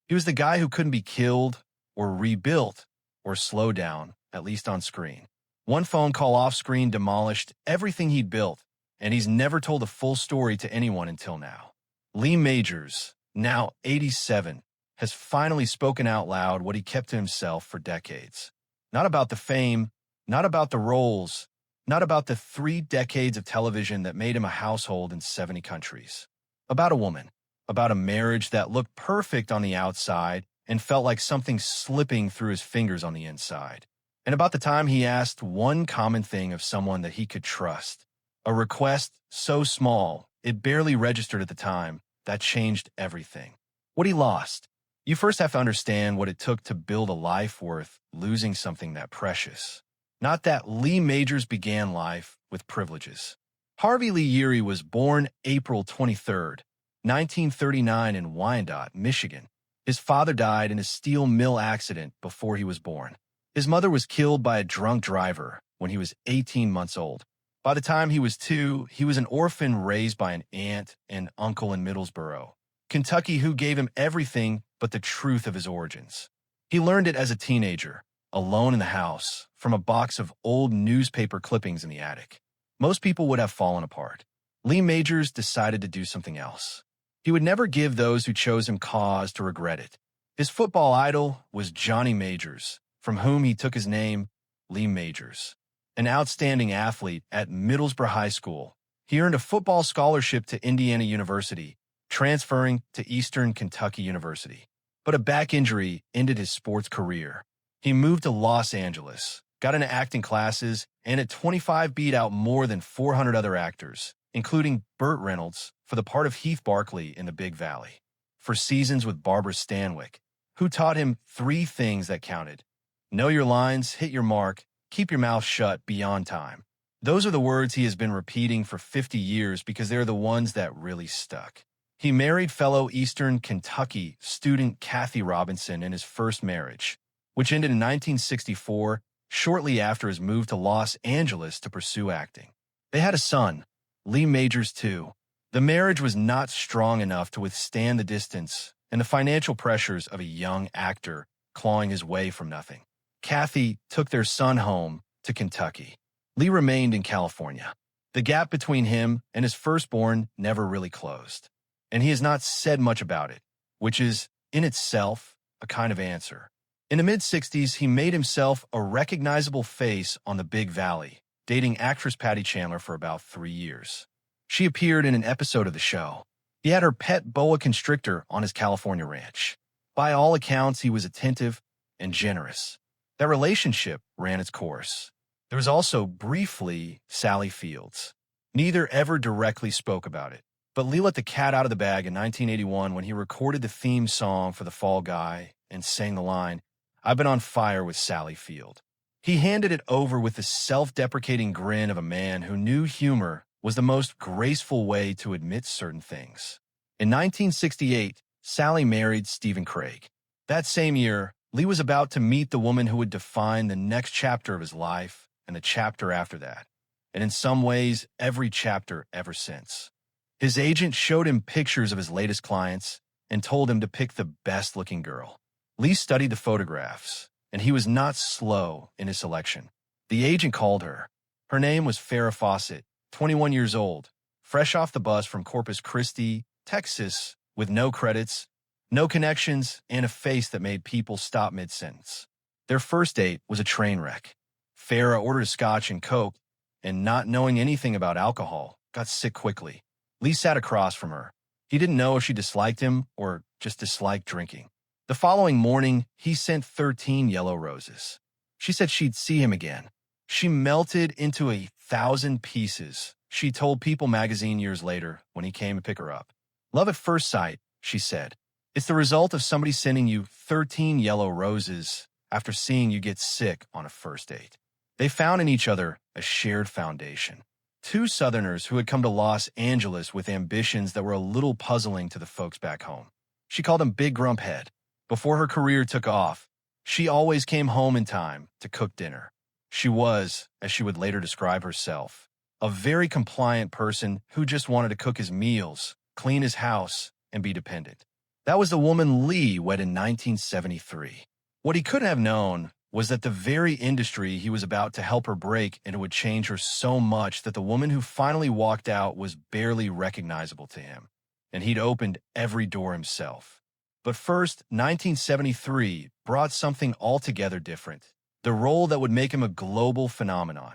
He was the guy who couldn't be killed or rebuilt or slowed down, at least on screen. One phone call off screen demolished everything he'd built, and he's never told the full story to anyone until now. Lee Majors, now 87, has finally spoken out loud what he kept to himself for decades. Not about the fame, not about the roles, not about the 3 decades of television that made him a household in 70 countries. About a woman, about a marriage that looked perfect on the outside and felt like something slipping through his fingers on the inside. And about the time he asked one common thing of someone that he could trust. A request so small, it barely registered at the time, that changed everything. What he lost. You first have to understand what it took to build a life worth losing something that precious. Not that Lee Majors began life with privileges. Harvey Lee Yeary was born April 23, 1939 in Wyandotte, Michigan. His father died in a steel mill accident before he was born. His mother was killed by a drunk driver when he was 18 months old. By the time he was 2, he was an orphan raised by an aunt and uncle in Middlesboro, Kentucky, who gave him everything but the truth of his origins. He learned it as a teenager, alone in the house, from a box of old newspaper clippings in the attic. Most people would have fallen apart. Lee Majors decided to do something else. He would never give those who chose him cause to regret it. His football idol was Johnny Majors, from whom he took his name, Lee Majors. An outstanding athlete at Middlesboro High School, he earned a football scholarship to Indiana University, transferring to Eastern Kentucky University. But a back injury ended his sports career. He moved to Los Angeles, got into acting classes, and at 25 beat out more than 400 other actors, including Burt Reynolds, for the part of Heath Barkley in The Big Valley. For seasons with Barbara Stanwyck, who taught him 3 things that counted. Know your lines, hit your mark, keep your mouth shut beyond time. Those are the words he has been repeating for 50 years because they're the ones that really stuck. He married fellow Eastern Kentucky student Kathy Robinson in his first marriage, which ended in 1964, shortly after his move to Los Angeles to pursue acting. They had a son, Lee Majors II. The marriage was not strong enough to withstand the distance and the financial pressures of a young actor clawing his way from nothing. Kathy took their son home to Kentucky. Lee remained in California. The gap between him and his firstborn never really closed, and he has not said much about it, which is, in itself, a kind of answer. In the mid-60s, he made himself a recognizable face on the Big Valley, dating actress Patty Chandler for about 3 years. She appeared in an episode of the show. He had her pet boa constrictor on his California ranch. By all accounts, he was attentive and generous. That relationship ran its course. There was also, briefly, Sally Fields. Neither ever directly spoke about it, but Lee let the cat out of the bag in 1981 when he recorded the theme song for The Fall Guy and sang the line, "I've been on fire with Sally Field." He handed it over with the self-deprecating grin of a man who knew humor was the most graceful way to admit certain things. In 1968, Sally married Stephen Craig. That same year, Lee was about to meet the woman who would define the next chapter of his life and the chapter after that, and in some ways, every chapter ever since. His agent showed him pictures of his latest clients and told him to pick the best-looking girl. Lee studied the photographs, and he was not slow in his selection. The agent called her. Her name was Farrah Fawcett, 21 years old, fresh off the bus from Corpus Christi, Texas, with no credits, no connections, and a face that made people stop mid-sentence. Their first date was a train wreck. Farrah ordered a scotch and coke, and not knowing anything about alcohol, got sick quickly. Lee sat across from her. He didn't know if she disliked him or just disliked drinking. The following morning, he sent 13 yellow roses. She said she'd see him again. She melted into 1,000 pieces, she told People magazine years later when he came to pick her up. Love at first sight, she said. It's the result of somebody sending you 13 yellow roses after seeing you get sick on a first date. They found in each other a shared foundation. 2 Southerners who had come to Los Angeles with ambitions that were a little puzzling to the folks back home. She called him Big Grump Head. Before her career took off, she always came home in time to cook dinner. She was, as she would later describe herself, a very compliant person who just wanted to cook his meals, clean his house, and be dependent. That was the woman Lee wed in 1973. What he couldn't have known was that the very industry he was about to help her break into would change her so much that the woman who finally walked out was barely recognizable to him, and he'd opened every door himself. But first, 1973 brought something altogether different, the role that would make him a global phenomenon.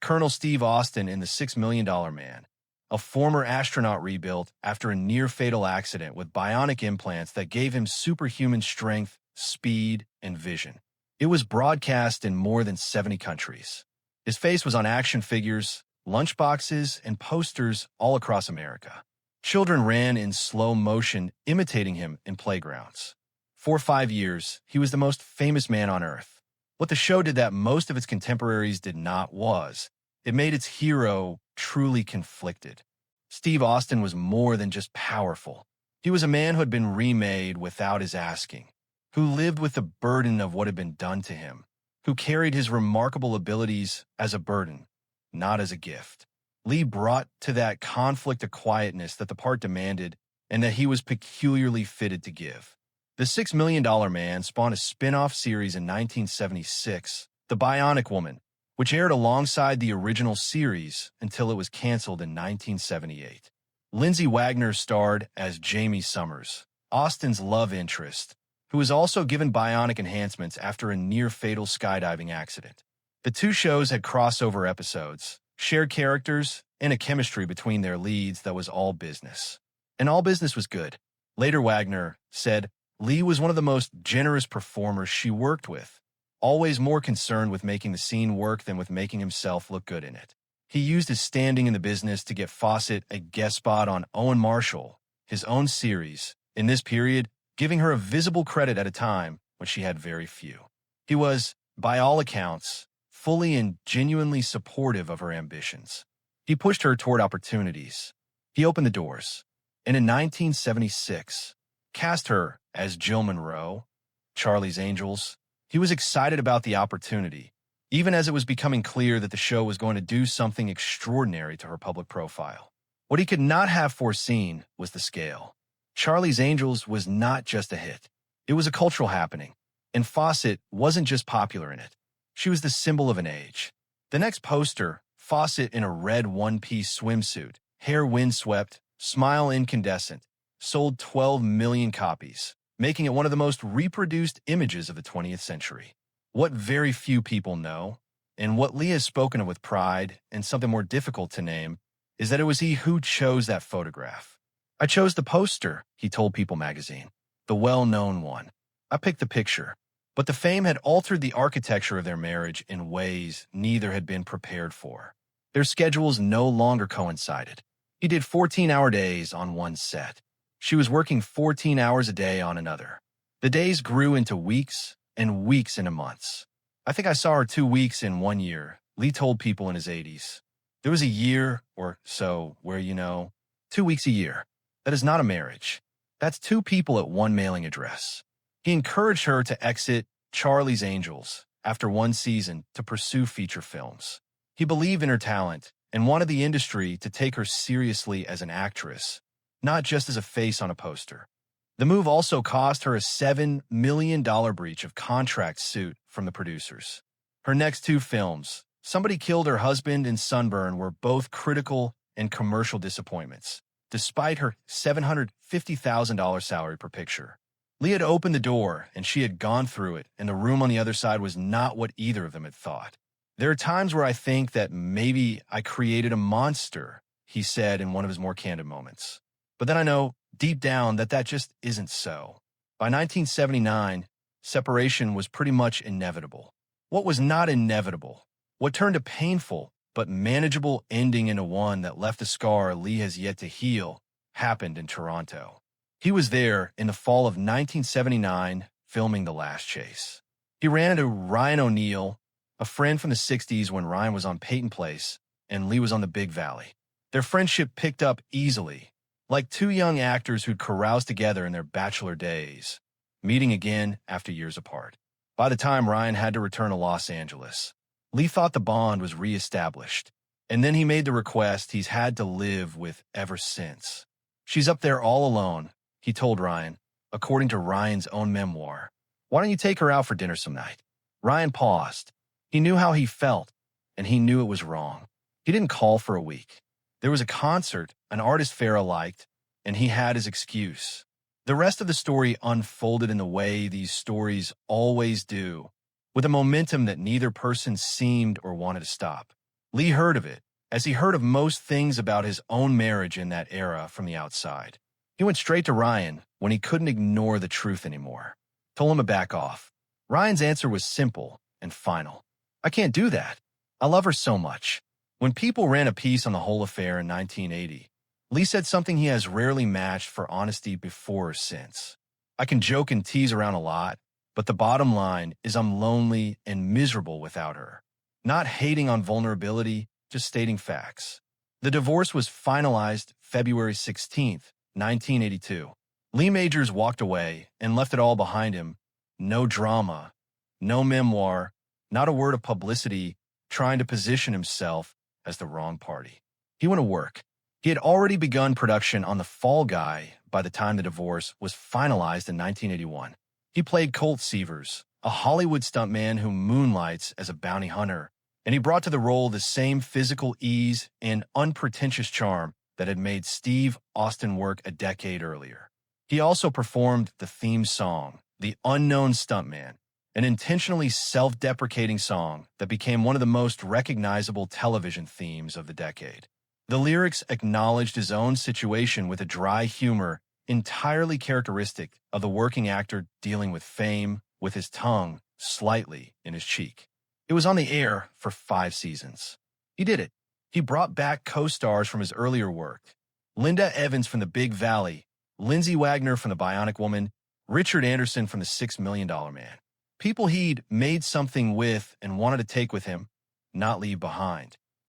Colonel Steve Austin in The $6 Million Man, a former astronaut rebuilt after a near-fatal accident with bionic implants that gave him superhuman strength, speed, and vision. It was broadcast in more than 70 countries. His face was on action figures, lunchboxes, and posters all across America. Children ran in slow motion, imitating him in playgrounds. For 5 years, he was the most famous man on Earth. What the show did that most of its contemporaries did not was, it made its hero truly conflicted. Steve Austin was more than just powerful. He was a man who had been remade without his asking, who lived with the burden of what had been done to him, who carried his remarkable abilities as a burden, not as a gift. Lee brought to that conflict a quietness that the part demanded and that he was peculiarly fitted to give. The $6 Million Man spawned a spin-off series in 1976, The Bionic Woman, which aired alongside the original series until it was canceled in 1978. Lindsay Wagner starred as Jamie Summers, Austin's love interest, who was also given bionic enhancements after a near-fatal skydiving accident. The two shows had crossover episodes, shared characters, and a chemistry between their leads that was all business. And all business was good. Later, Wagner said, Lee was one of the most generous performers she worked with, always more concerned with making the scene work than with making himself look good in it. He used his standing in the business to get Fawcett a guest spot on Owen Marshall, his own series, in this period, giving her a visible credit at a time when she had very few. He was, by all accounts, fully and genuinely supportive of her ambitions. He pushed her toward opportunities. He opened the doors, and in 1976, cast her as Jill Monroe, Charlie's Angels. He was excited about the opportunity, even as it was becoming clear that the show was going to do something extraordinary to her public profile. What he could not have foreseen was the scale. Charlie's Angels was not just a hit. It was a cultural happening, and Fawcett wasn't just popular in it. She was the symbol of an age. The next poster, Fawcett in a red one-piece swimsuit, hair windswept, smile incandescent, sold 12 million copies, making it one of the most reproduced images of the 20th century. What very few people know, and what Lee has spoken of with pride, and something more difficult to name, is that it was he who chose that photograph. I chose the poster, he told People magazine, the well-known one. I picked the picture, but the fame had altered the architecture of their marriage in ways neither had been prepared for. Their schedules no longer coincided. He did 14-hour days on one set. She was working 14 hours a day on another. The days grew into weeks, and weeks into months. I think I saw her 2 weeks in 1 year, Lee told People in his 80s. There was a year or so where, 2 weeks a year. That is not a marriage. That's 2 people at one mailing address. He encouraged her to exit Charlie's Angels after 1 season to pursue feature films. He believed in her talent and wanted the industry to take her seriously as an actress, not just as a face on a poster. The move also cost her a $7 million breach of contract suit from the producers. Her next 2 films, Somebody Killed Her Husband and Sunburn, were both critical and commercial disappointments, despite her $750,000 salary per picture. Lee had opened the door, and she had gone through it, and the room on the other side was not what either of them had thought. There are times where I think that maybe I created a monster, he said in one of his more candid moments. But then I know, deep down, that just isn't so. By 1979, separation was pretty much inevitable. What was not inevitable, what turned a painful but manageable ending into one that left a scar Lee has yet to heal, happened in Toronto. He was there in the fall of 1979, filming The Last Chase. He ran into Ryan O'Neal, a friend from the 60s when Ryan was on Peyton Place and Lee was on the Big Valley. Their friendship picked up easily, like 2 young actors who'd caroused together in their bachelor days, meeting again after years apart. By the time Ryan had to return to Los Angeles, Lee thought the bond was reestablished, and then he made the request he's had to live with ever since. She's up there all alone, he told Ryan, according to Ryan's own memoir. "Why don't you take her out for dinner some night?" Ryan paused. He knew how he felt, and he knew it was wrong. He didn't call for a week. There was a concert an artist Farrah liked, and he had his excuse. The rest of the story unfolded in the way these stories always do, with a momentum that neither person seemed or wanted to stop. Lee heard of it, as he heard of most things about his own marriage in that era from the outside. He went straight to Ryan when he couldn't ignore the truth anymore. Told him to back off. Ryan's answer was simple and final. "I can't do that. I love her so much." When People ran a piece on the whole affair in 1980, Lee said something he has rarely matched for honesty before or since. "I can joke and tease around a lot, but the bottom line is I'm lonely and miserable without her." Not hating on vulnerability, just stating facts. The divorce was finalized February 16th, 1982. Lee Majors walked away and left it all behind him. No drama, no memoir, not a word of publicity trying to position himself as the wrong party. He went to work. He had already begun production on The Fall Guy by the time the divorce was finalized in 1981. He played Colt Seavers, a Hollywood stuntman who moonlights as a bounty hunter, and he brought to the role the same physical ease and unpretentious charm that had made Steve Austin work a decade earlier. He also performed the theme song, The Unknown Stuntman, an intentionally self-deprecating song that became one of the most recognizable television themes of the decade. The lyrics acknowledged his own situation with a dry humor entirely characteristic of the working actor dealing with fame with his tongue slightly in his cheek. It was on the air for 5 seasons. He did it. He brought back co-stars from his earlier work. Linda Evans from The Big Valley, Lindsay Wagner from The Bionic Woman, Richard Anderson from The $6 Million Man. People he'd made something with and wanted to take with him, not leave behind.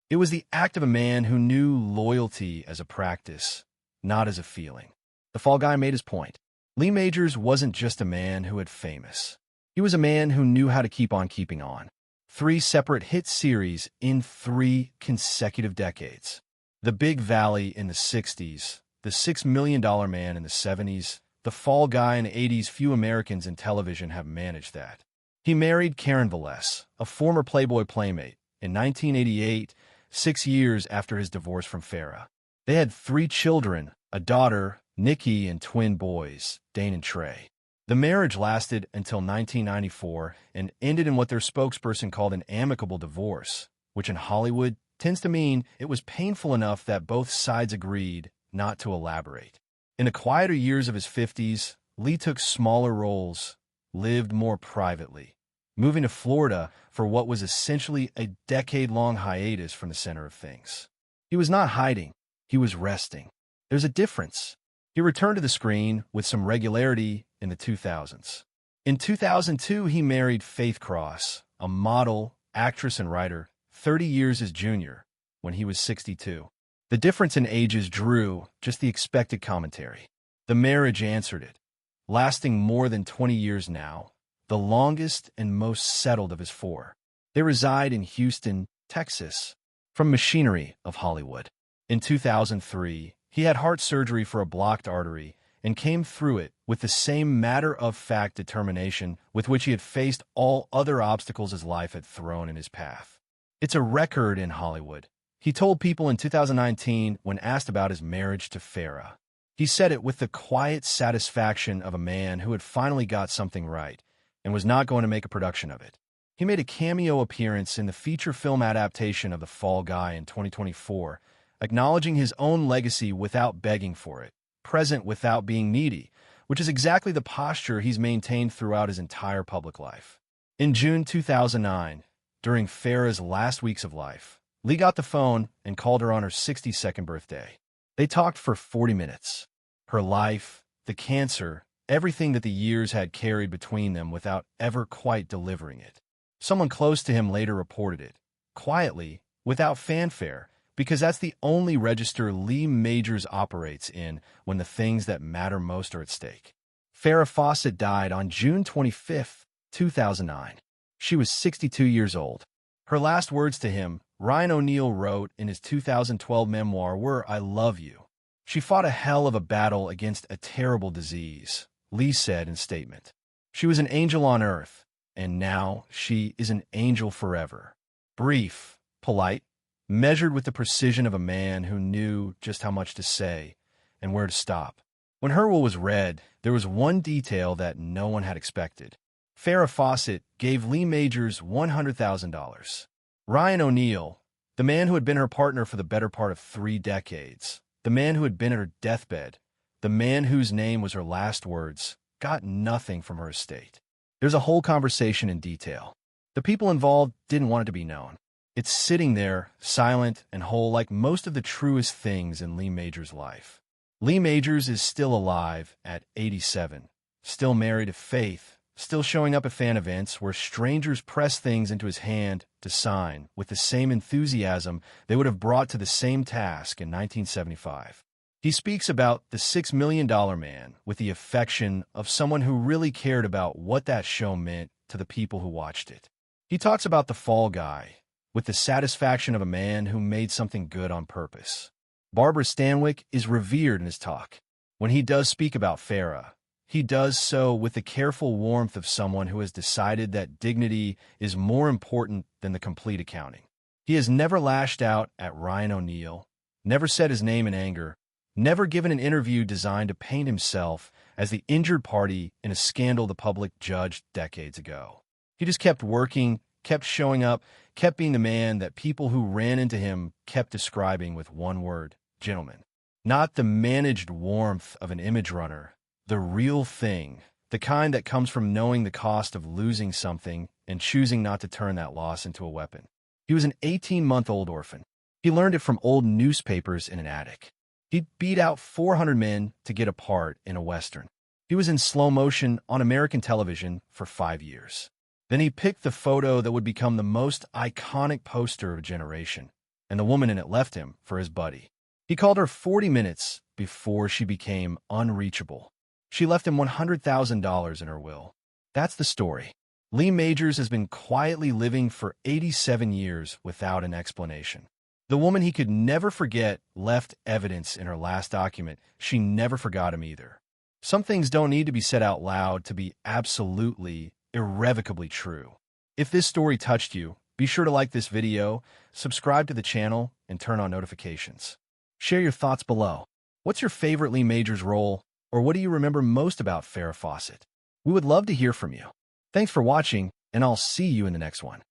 It was the act of a man who knew loyalty as a practice, not as a feeling. The Fall Guy made his point. Lee Majors wasn't just a man who had famous. He was a man who knew how to keep on keeping on. 3 separate hit series in 3 consecutive decades. The Big Valley in the 60s, The $6 Million Man in the 70s, The Fall Guy in the 80s. Few Americans in television have managed that. He married Karen Velez, a former Playboy playmate, in 1988, 6 years after his divorce from Farrah. They had 3 children, a daughter, Nikki, and twin boys, Dane and Trey. The marriage lasted until 1994 and ended in what their spokesperson called an amicable divorce, which in Hollywood tends to mean it was painful enough that both sides agreed not to elaborate. In the quieter years of his 50s, Lee took smaller roles, lived more privately, moving to Florida for what was essentially a decade-long hiatus from the center of things. He was not hiding, he was resting. There's a difference. He returned to the screen with some regularity in the 2000s. In 2002, he married Faith Cross, a model, actress, and writer, 30 years his junior, when he was 62. The difference in ages drew just the expected commentary. The marriage answered it, lasting more than 20 years now, the longest and most settled of his 4. They reside in Houston, Texas, from Machinery of Hollywood. In 2003, he had heart surgery for a blocked artery and came through it with the same matter-of-fact determination with which he had faced all other obstacles his life had thrown in his path. It's a record in Hollywood, he told People in 2019 when asked about his marriage to Farrah. He said it with the quiet satisfaction of a man who had finally got something right and was not going to make a production of it. He made a cameo appearance in the feature film adaptation of The Fall Guy in 2024, acknowledging his own legacy without begging for it, present without being needy, which is exactly the posture he's maintained throughout his entire public life. In June 2009, during Farrah's last weeks of life, Lee got the phone and called her on her 62nd birthday. They talked for 40 minutes. Her life, the cancer, everything that the years had carried between them without ever quite delivering it. Someone close to him later reported it, quietly, without fanfare, because that's the only register Lee Majors operates in when the things that matter most are at stake. Farrah Fawcett died on June 25, 2009. She was 62 years old. Her last words to him, Ryan O'Neal wrote in his 2012 memoir, were, "I love you." She fought a hell of a battle against a terrible disease, Lee said in a statement. She was an angel on earth, and now she is an angel forever. Brief, polite, measured with the precision of a man who knew just how much to say and where to stop. When her will was read, there was one detail that no one had expected. Farrah Fawcett gave Lee Majors $100,000. Ryan O'Neal, the man who had been her partner for the better part of 3 decades, the man who had been at her deathbed, the man whose name was her last words, got nothing from her estate. There's a whole conversation in detail. The people involved didn't want it to be known. It's sitting there, silent and whole, like most of the truest things in Lee Majors' life. Lee Majors is still alive at 87, still married to Faith, still showing up at fan events where strangers press things into his hand to sign with the same enthusiasm they would have brought to the same task in 1975. He speaks about the $6 million man with the affection of someone who really cared about what that show meant to the people who watched it. He talks about the fall guy with the satisfaction of a man who made something good on purpose. Barbara Stanwyck is revered in his talk. When he does speak about Farrah, he does so with the careful warmth of someone who has decided that dignity is more important than the complete accounting. He has never lashed out at Ryan O'Neal, never said his name in anger, never given an interview designed to paint himself as the injured party in a scandal the public judged decades ago. He just kept working, kept showing up, kept being the man that people who ran into him kept describing with one word: gentleman. Not the managed warmth of an image runner, the real thing, the kind that comes from knowing the cost of losing something and choosing not to turn that loss into a weapon. He was an 18-month-old orphan. He learned it from old newspapers in an attic. He'd beat out 400 men to get a part in a Western. He was in slow motion on American television for 5 years. Then he picked the photo that would become the most iconic poster of a generation, and the woman in it left him for his buddy. He called her 40 minutes before she became unreachable. She left him $100,000 in her will. That's the story. Lee Majors has been quietly living for 87 years without an explanation. The woman he could never forget left evidence in her last document. She never forgot him either. Some things don't need to be said out loud to be absolutely, irrevocably true. If this story touched you, be sure to like this video, subscribe to the channel, and turn on notifications. Share your thoughts below. What's your favorite Lee Majors role, or what do you remember most about Farrah Fawcett? We would love to hear from you. Thanks for watching, and I'll see you in the next one.